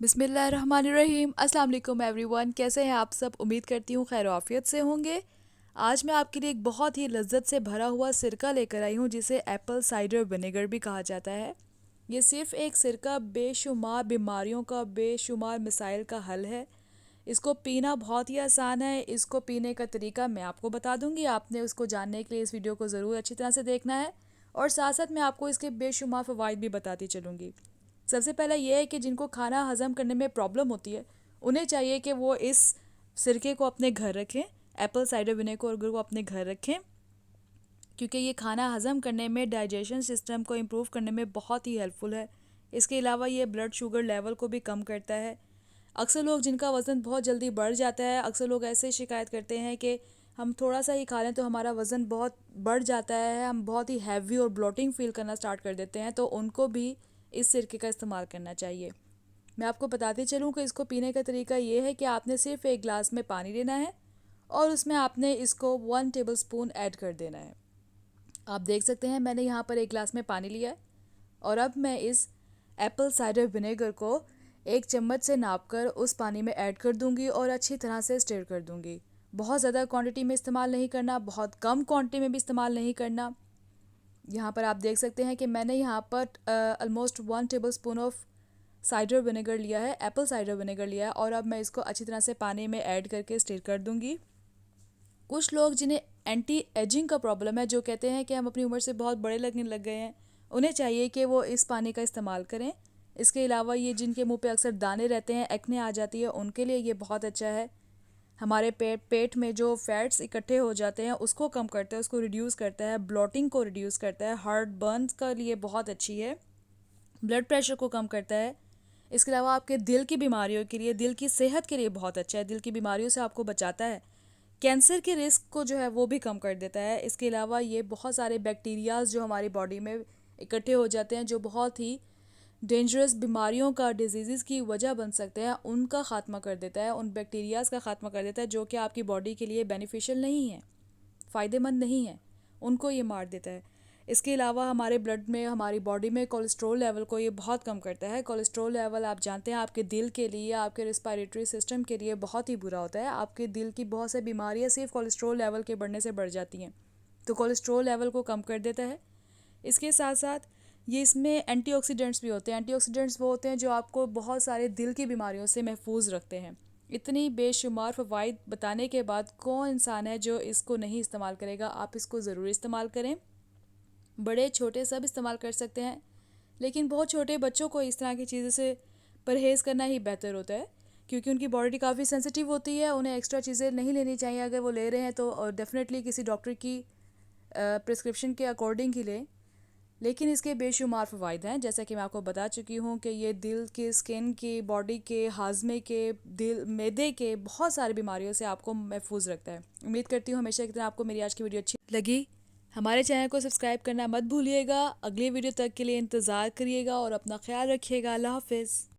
बिस्मिल्लाहिर्रहमानिर्रहीम। अस्सलाम वालेकुम एवरीवन, कैसे हैं आप सब? उम्मीद करती हूँ खैर आफियत से होंगे। आज मैं आपके लिए एक बहुत ही लज्जत से भरा हुआ सिरका लेकर आई हूँ जिसे एप्पल साइडर विनेगर भी कहा जाता है। ये सिर्फ एक सिरका बेशुमार बीमारियों का बेशुमार मिसाइल का हल है। इसको पीना बहुत ही आसान है। इसको पीने का तरीका मैं आपको बता दूंगी। आपने उसको जानने के लिए इस वीडियो को ज़रूर अच्छी तरह से देखना है और साथ साथ मैं आपको इसके बेशुमार फ़वाइद भी बताती चलूँगी। सबसे पहला ये है कि जिनको खाना हज़म करने में प्रॉब्लम होती है उन्हें चाहिए कि वो इस सिरके को अपने घर रखें। एप्पल साइडर विनेगर को अपने घर रखें क्योंकि ये खाना हज़म करने में डाइजेशन सिस्टम को इम्प्रूव करने में बहुत ही हेल्पफुल है। इसके अलावा ये ब्लड शुगर लेवल को भी कम करता है। अक्सर लोग जिनका वज़न बहुत जल्दी बढ़ जाता है, अक्सर लोग ऐसे शिकायत करते हैं कि हम थोड़ा सा ही खा लें तो हमारा वज़न बहुत बढ़ जाता है, हम बहुत ही हैवी और ब्लोटिंग फील करना स्टार्ट कर देते हैं, तो उनको भी इस सिरके का इस्तेमाल करना चाहिए। मैं आपको बताती चलूँ कि इसको पीने का तरीका ये है कि आपने सिर्फ एक गिलास में पानी लेना है और उसमें आपने इसको 1 टेबल स्पून ऐड कर देना है। आप देख सकते हैं मैंने यहाँ पर एक गिलास में पानी लिया है और अब मैं इस एप्पल साइडर विनेगर को एक चम्मच से नापकर उस पानी में ऐड कर दूंगी और अच्छी तरह से स्टिर कर दूंगी। बहुत ज़्यादा क्वांटिटी में इस्तेमाल नहीं करना, बहुत कम क्वांटिटी में भी इस्तेमाल नहीं करना। यहाँ पर आप देख सकते हैं कि मैंने यहाँ पर almost 1 table spoon of cider vinegar लिया है, एप्पल साइडर विनेगर लिया है और अब मैं इसको अच्छी तरह से पानी में ऐड करके स्टिर कर दूंगी। कुछ लोग जिन्हें एंटी एजिंग का प्रॉब्लम है, जो कहते हैं कि हम अपनी उम्र से बहुत बड़े लगने लग गए हैं, उन्हें चाहिए कि वो इस पानी का इस्तेमाल करें। इसके अलावा ये जिनके मुंह पे अक्सर दाने रहते हैं, एक्ने आ जाती है, उनके लिए ये बहुत अच्छा है। हमारे पेट में जो फैट्स इकट्ठे हो जाते हैं उसको कम करता है, उसको रिड्यूस करता है, ब्लोटिंग को रिड्यूस करता है, हार्ट बर्न का लिए बहुत अच्छी है, ब्लड प्रेशर को कम करता है। इसके अलावा आपके दिल की बीमारियों के लिए, दिल की सेहत के लिए बहुत अच्छा है, दिल की बीमारियों से आपको बचाता है, कैंसर के रिस्क को जो है वो भी कम कर देता है। इसके अलावा ये बहुत सारे बैक्टीरियाज जो हमारी बॉडी में इकट्ठे हो जाते हैं, जो बहुत ही डेंजरस बीमारियों का, डिजीज़ की वजह बन सकते हैं, उनका ख़ात्मा कर देता है, उन बैक्टीरियाज़ का ख़ात्मा कर देता है जो कि आपकी बॉडी के लिए बेनिफिशियल नहीं है, फ़ायदेमंद नहीं है, उनको ये मार देता है। इसके अलावा हमारे ब्लड में, हमारी बॉडी में कोलेस्ट्रॉल लेवल को ये बहुत कम करता है। कोलेस्ट्रॉल लेवल आप जानते हैं आपके दिल के लिए, आपके रिस्पायरेटरी सिस्टम के लिए बहुत ही बुरा होता है। आपके दिल की बहुत सी बीमारियाँ सिर्फ कोलेस्ट्रॉल लेवल के बढ़ने से बढ़ जाती हैं, तो कोलेस्ट्रॉल लेवल को कम कर देता है। इसके साथ साथ ये इसमें एंटीऑक्सीडेंट्स भी होते हैं। एंटीऑक्सीडेंट्स वो होते हैं जो आपको बहुत सारे दिल की बीमारियों से महफूज रखते हैं। इतनी बेशुमार फ़वाइद बताने के बाद कौन इंसान है जो इसको नहीं इस्तेमाल करेगा? आप इसको ज़रूर इस्तेमाल करें। बड़े छोटे सब इस्तेमाल कर सकते हैं, लेकिन बहुत छोटे बच्चों को इस तरह की चीज़ों से परहेज़ करना ही बेहतर होता है क्योंकि उनकी बॉडी काफ़ी सेंसिटिव होती है। उन्हें एक्स्ट्रा चीज़ें नहीं लेनी चाहिए। अगर वो ले रहे हैं तो डेफ़िनेटली किसी डॉक्टर की प्रिस्क्रिप्शन के अकॉर्डिंग ही लें। लेकिन इसके बेशुमार फ़वाइद हैं, जैसा कि मैं आपको बता चुकी हूँ कि ये दिल के, स्किन के, बॉडी के, हाजमे के, दिल, मैदे के, बहुत सारी बीमारियों से आपको महफूज रखता है। उम्मीद करती हूँ हमेशा की तरह आपको मेरी आज की वीडियो अच्छी लगी। हमारे चैनल को सब्सक्राइब करना मत भूलिएगा। अगली वीडियो तक के लिए इंतज़ार करिएगा और अपना ख्याल रखिएगा। अल्लाह हाफिज़।